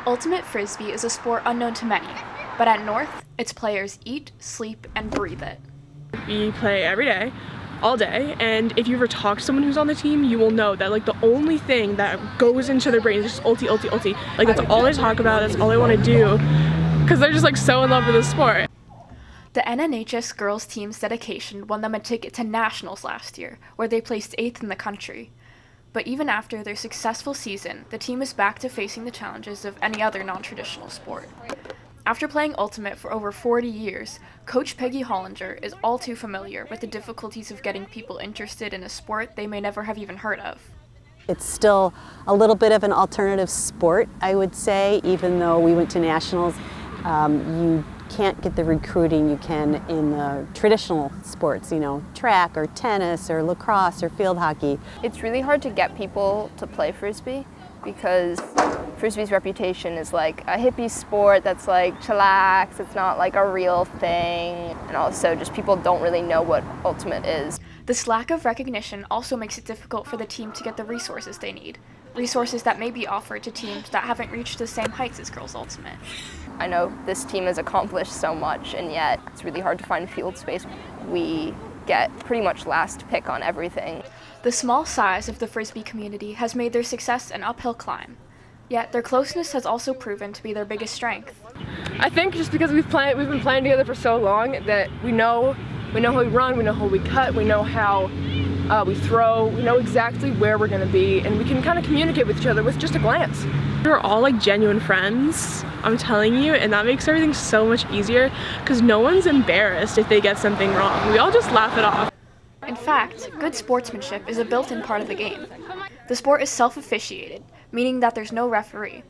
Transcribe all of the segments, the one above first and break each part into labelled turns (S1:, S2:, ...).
S1: Ultimate Frisbee is a sport unknown to many, but at North, its players eat, sleep, and breathe it.
S2: We play every day, all day, and if you ever talk to someone who's on the team, you will know that the only thing that goes into their brain is just ulti, ulti, ulti. That's all they talk about, that's all they want to do, because they're just so in love with the sport.
S1: The NNHS girls team's dedication won them a ticket to nationals last year, where they placed 8th in the country. But even after their successful season, the team is back to facing the challenges of any other non-traditional sport. After playing Ultimate for over 40 years, Coach Peggy Hollinger is all too familiar with the difficulties of getting people interested in a sport they may never have even heard of.
S3: It's still a little bit of an alternative sport, I would say, even though we went to nationals. You can't get the recruiting you can in the traditional sports, track or tennis or lacrosse or field hockey.
S4: It's really hard to get people to play Frisbee because Frisbee's reputation is like a hippie sport that's chillax, it's not a real thing, and also just people don't really know what Ultimate is.
S1: This lack of recognition also makes it difficult for the team to get the resources they need, resources that may be offered to teams that haven't reached the same heights as Girls Ultimate.
S4: I know this team has accomplished so much, and yet it's really hard to find field space. We get pretty much last pick on everything.
S1: The small size of the Frisbee community has made their success an uphill climb, yet their closeness has also proven to be their biggest strength.
S2: I think just because we've been playing together for so long that we know how we run, we know how we cut, we know how we throw, we know exactly where we're going to be, and we can kind of communicate with each other with just a glance. We're all genuine friends, I'm telling you, and that makes everything so much easier because no one's embarrassed if they get something wrong. We all just laugh it off.
S1: In fact, good sportsmanship is a built-in part of the game. The sport is self-officiated, meaning that there's no referee.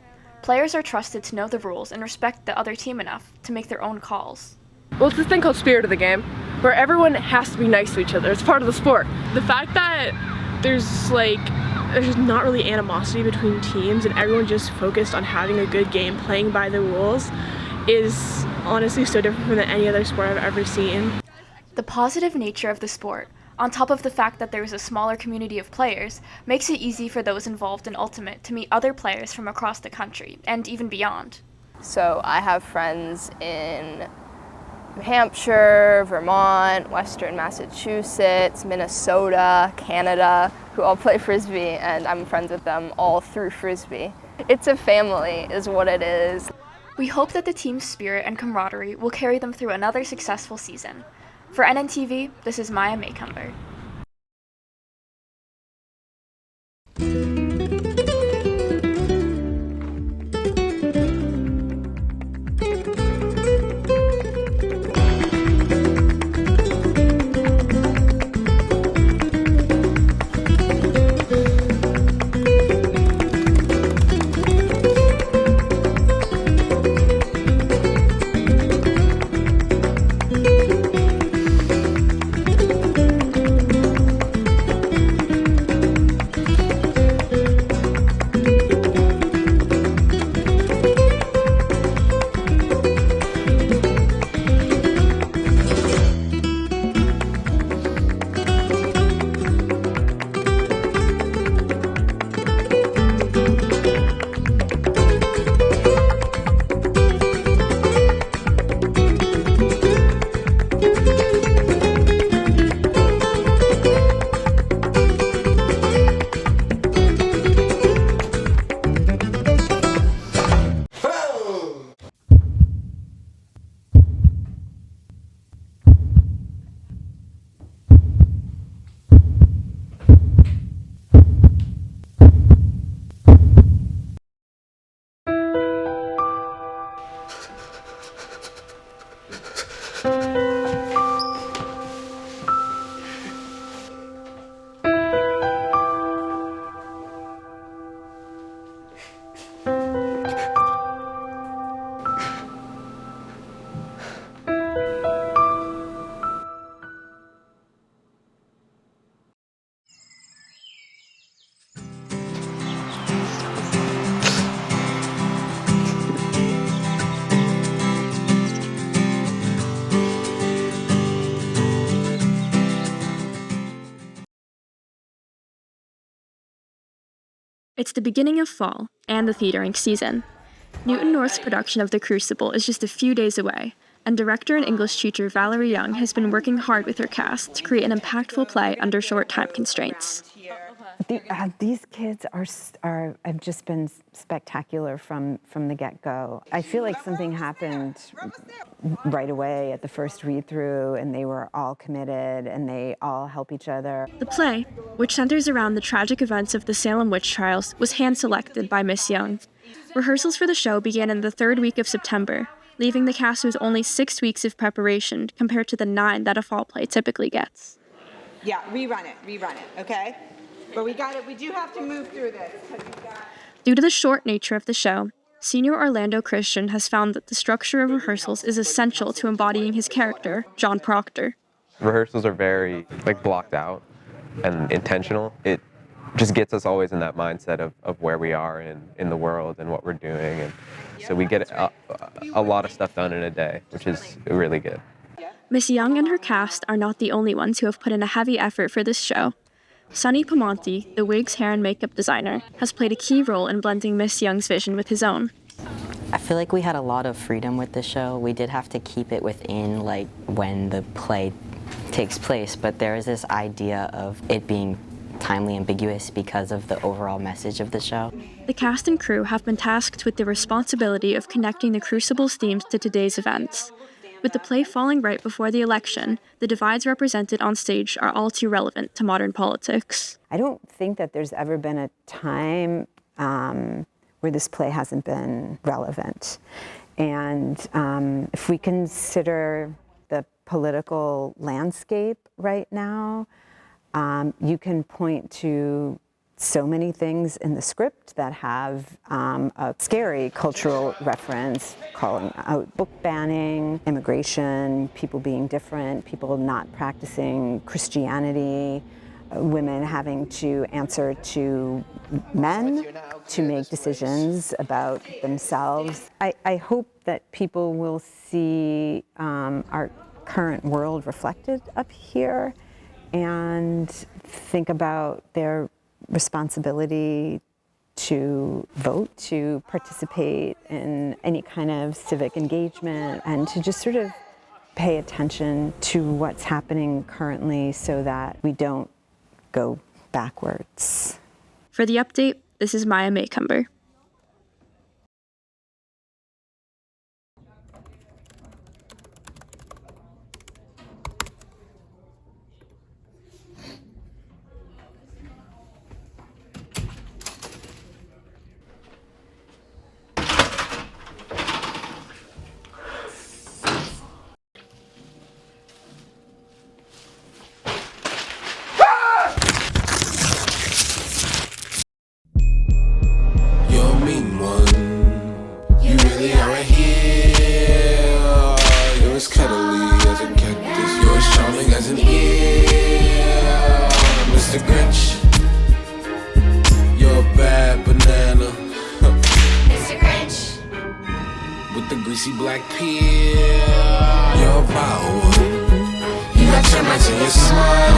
S1: Players are trusted to know the rules and respect the other team enough to make their own calls.
S2: Well, it's this thing called spirit of the game, where everyone has to be nice to each other. It's part of the sport. The fact that there's not really animosity between teams and everyone just focused on having a good game, playing by the rules, is honestly so different from any other sport I've ever seen.
S1: The positive nature of the sport, on top of the fact that there is a smaller community of players, makes it easy for those involved in Ultimate to meet other players from across the country, and even beyond.
S4: So I have friends in New Hampshire, Vermont, Western Massachusetts, Minnesota, Canada, who all play Frisbee, and I'm friends with them all through Frisbee. It's a family, is what it is.
S1: We hope that the team's spirit and camaraderie will carry them through another successful season. For NNTV, this is Maya Macomber.
S5: It's the beginning of fall and the theatering season.
S1: Newton North's production of The Crucible is just a few days away, and director and English teacher Valerie Young has been working hard with her cast to create an impactful play under short time constraints.
S5: These kids have just been spectacular from the get-go. I feel like something happened right away at the first read-through, and they were all committed, and they all help each other.
S1: The play, which centers around the tragic events of the Salem witch trials, was hand-selected by Miss Young. Rehearsals for the show began in the third week of September, leaving the cast with only 6 weeks of preparation compared to the 9 that a fall play typically gets.
S6: Yeah, rerun it, okay? But we do have to move through this.
S1: Due to the short nature of the show, senior Orlando Christian has found that the structure of rehearsals is essential to embodying his character, John Proctor.
S7: Rehearsals are very blocked out and intentional. It just gets us always in that mindset of where we are in the world and what we're doing. And so we get a lot of stuff done in a day, which is really good.
S1: Miss Young and her cast are not the only ones who have put in a heavy effort for this show. Sonny Pamonti, the wig's hair and makeup designer, has played a key role in blending Miss Young's vision with his own.
S8: I feel like we had a lot of freedom with the show. We did have to keep it within when the play takes place, but there is this idea of it being timely ambiguous because of the overall message of the show.
S1: The cast and crew have been tasked with the responsibility of connecting the Crucible's themes to today's events. With the play falling right before the election, the divides represented on stage are all too relevant to modern politics.
S5: I don't think that there's ever been a time where this play hasn't been relevant. And if we consider the political landscape right now, you can point to so many things in the script that have a scary cultural reference, calling out book banning, immigration, people being different, people not practicing Christianity, women having to answer to men to make decisions about themselves. I hope that people will see our current world reflected up here and think about their responsibility to vote, to participate in any kind of civic engagement, and to just sort of pay attention to what's happening currently so that we don't go backwards.
S1: For the update, this is Maya Macomber.
S9: Mr. Grinch, you're a bad banana. Mr. Grinch, with the greasy black peel, you're a wild one. You got termites in your smile.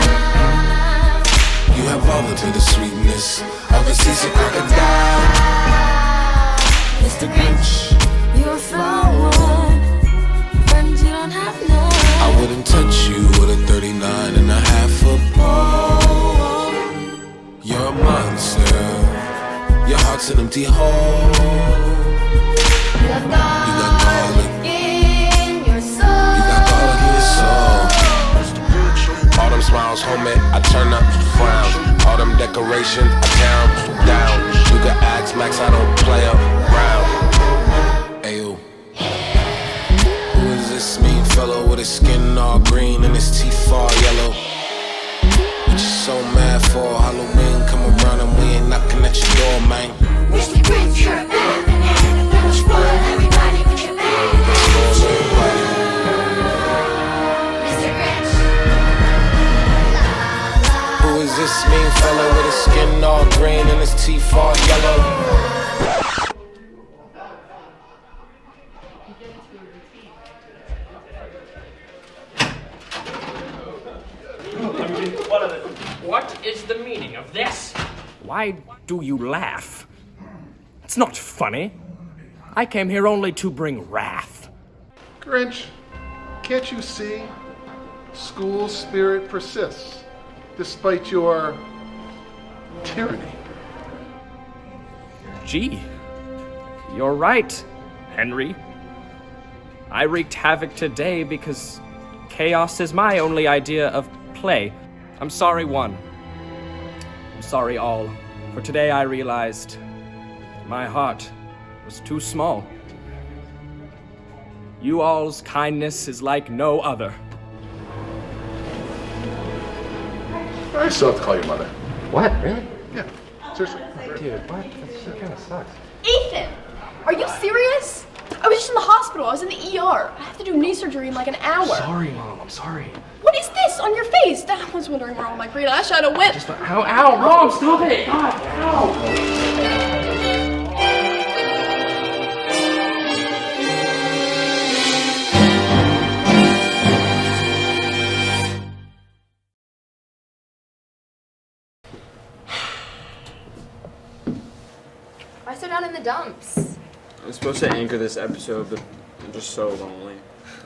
S9: You have all to the sweetness of a seasick crocodile. Mr. Grinch, you're a flower. Friends you don't have none. I wouldn't touch you with a 39 and a half foot pole. You're a monster. Your heart's an empty hole. You got garlic in your soul. You got garlic in your soul. All them smiles, homie, I turn up frowns. All them decorations, I tear them down. You can ask Max, I don't play around. Ayo. Who is this mean fellow with his skin all green and his teeth all yellow? What you so mad for? Halloween come around and we ain't knocking at your door, man. Mr. Grinch, you're a bad banana. Don't spoil everybody with your bad. Mr. Grinch. Who is this mean fellow with his skin all green and his teeth all yellow?
S10: What is the meaning of this? Why do you laugh? It's not funny. I came here only to bring wrath.
S11: Grinch, can't you see? School spirit persists, despite your tyranny.
S10: Gee, you're right, Henry. I wreaked havoc today because chaos is my only idea of play. I'm sorry, one. I'm sorry, all. For today I realized my heart was too small. You all's kindness is like no other.
S11: I still have to call your mother.
S7: What? Really?
S11: Yeah, seriously.
S7: Dude, what? That shit kind of sucks.
S12: Ethan, are you serious? I was just in the hospital. I was in the ER. I have to do knee surgery in like an hour.
S10: Sorry, Mom. I'm sorry.
S12: What is this on your face? I was wondering where all my green eyeshadow went.
S10: Ow, Mom, stop it! God, ow!
S4: Why so down in the dumps?
S13: I'm supposed to anchor this episode, but I'm just so lonely.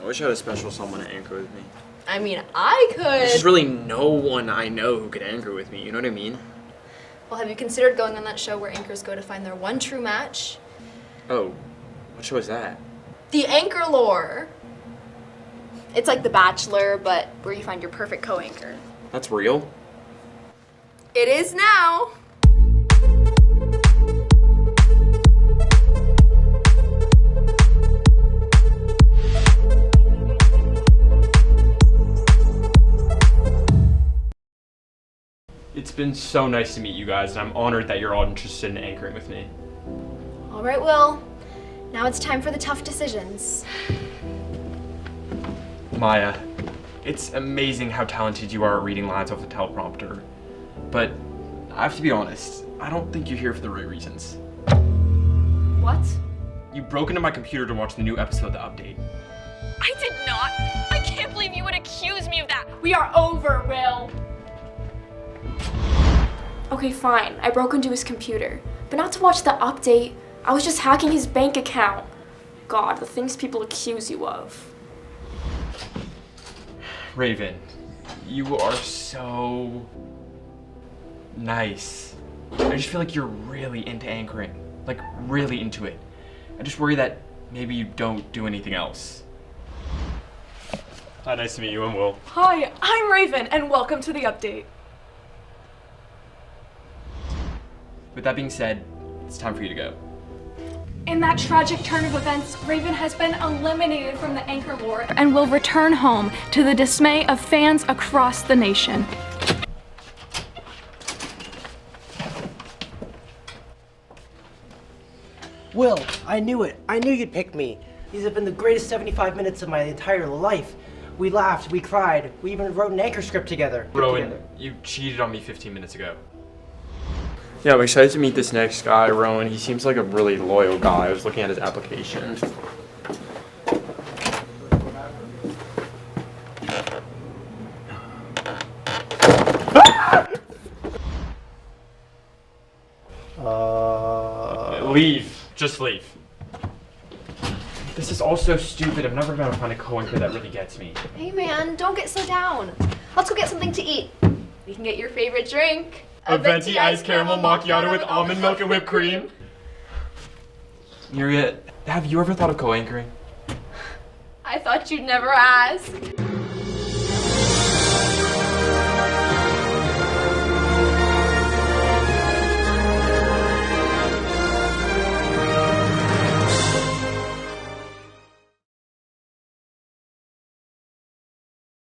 S13: I wish I had a special someone to anchor with me.
S12: I mean, I could.
S13: There's just really no one I know who could anchor with me, you know what I mean?
S4: Well, have you considered going on that show where anchors go to find their one true match?
S13: Oh, what show is that?
S12: The Anchor Lore. It's like The Bachelor, but where you find your perfect co-anchor.
S13: That's real?
S12: It is now.
S10: It's been so nice to meet you guys, and I'm honored that you're all interested in anchoring with me.
S4: All right, Will. Now it's time for the tough decisions.
S10: Maya, it's amazing how talented you are at reading lines off the teleprompter. But I have to be honest, I don't think you're here for the right reasons.
S12: What?
S10: You broke into my computer to watch the new episode of The Update.
S12: I did not. I can't believe you would accuse me of that. We are over, Will.
S1: Okay, fine. I broke into his computer. But not to watch the update. I was just hacking his bank account. God, the things people accuse you of.
S10: Raven, you are so nice. I just feel like you're really into anchoring. Like, really into it. I just worry that maybe you don't do anything else. Hi, nice to meet you. I'm Will.
S12: Hi, I'm Raven, and welcome to the update.
S10: With that being said, it's time for you to go.
S12: In that tragic turn of events, Raven has been eliminated from the Anchor Lore and will return home to the dismay of fans across the nation.
S14: Will, I knew it. I knew you'd pick me. These have been the greatest 75 minutes of my entire life. We laughed, we cried, we even wrote an anchor script together.
S10: Rowan, you cheated on me 15 minutes ago.
S13: Yeah, I'm excited to meet this next guy, Rowan. He seems like a really loyal guy. I was looking at his application.
S10: Leave. Just leave. This is all so stupid. I'm never gonna find a co-anchor that really gets me.
S4: Hey man, don't get so down. Let's go get something to eat. We can get your favorite drink.
S10: A venti iced caramel macchiato with almond milk and whipped cream. Have you ever thought of co-anchoring?
S12: I thought you'd never ask.